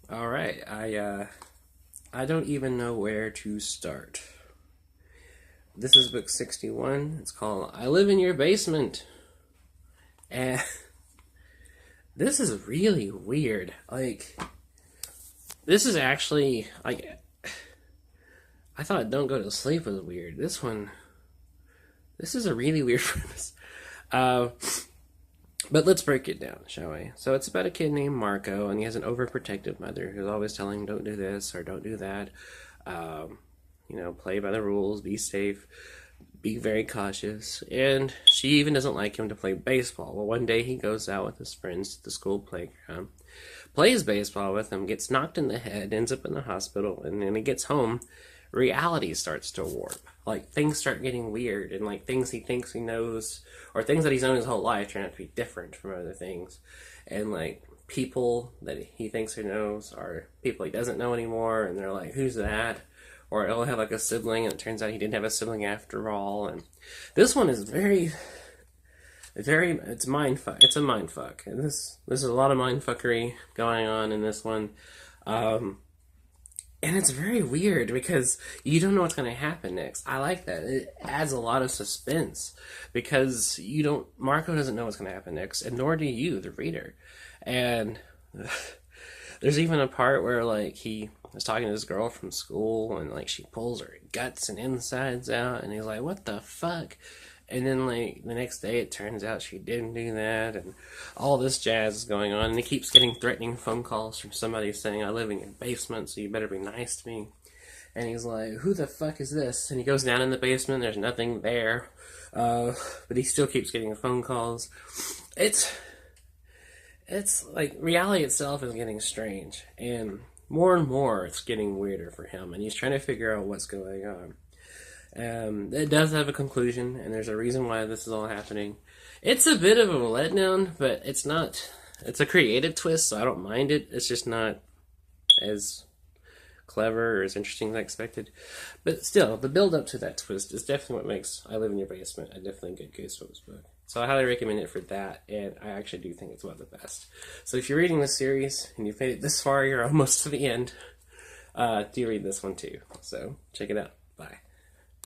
All right, I don't even know where to start. This is book 61. It's called I Live in Your Basement. And this is really weird. Like, this is actually, like, I thought Don't Go to Sleep was weird. This is a really weird premise. Uh, but let's break it down, shall we? So it's about a kid named Marco, and he has an overprotective mother who's always telling him, don't do this or don't do that. Um, play by the rules, be safe, be very cautious. And she even doesn't like him to play baseball. Well, one day he goes out with his friends to the school playground, plays baseball with them, gets knocked in the head, ends up in the hospital, and then he gets home. Reality starts to warp. Like, things start getting weird, and like things he thinks he knows, or things that he's known his whole life, turn out to be different from other things. And like people that he thinks he knows are people he doesn't know anymore, and they're like, "Who's that?" Or he'll have like a sibling, and it turns out he didn't have a sibling after all. And this one is it's mind fuck. It's a mind fuck, and this is a lot of mind fuckery going on in this one. Um, and it's very weird because you don't know what's going to happen next. I like that. It adds a lot of suspense because Marco doesn't know what's going to happen next, and nor do you, the reader. And there's even a part where like he was talking to this girl from school, and like she pulls her guts and insides out, and he's like, "What the fuck?" And then like the next day, it turns out she didn't do that, and all this jazz is going on. And he keeps getting threatening phone calls from somebody saying, "I live in your basement, so you better be nice to me." And he's like, "Who the fuck is this?" And he goes down in the basement. There's nothing there, but he still keeps getting phone calls. It's it's like reality itself is getting strange, and more it's getting weirder for him, and he's trying to figure out what's going on. It does have a conclusion, and there's a reason why this is all happening. It's a bit of a letdown, but it's not. It's a creative twist, so I don't mind it. It's just not as clever or as interesting as I expected. But still, the build up to that twist is definitely what makes I Live in Your Basement a definitely good Goosebumps book. So I highly recommend it for that, and I actually do think it's one of the best. So if you're reading this series and you've made it this far, you're almost to the end, do read this one too. So check it out.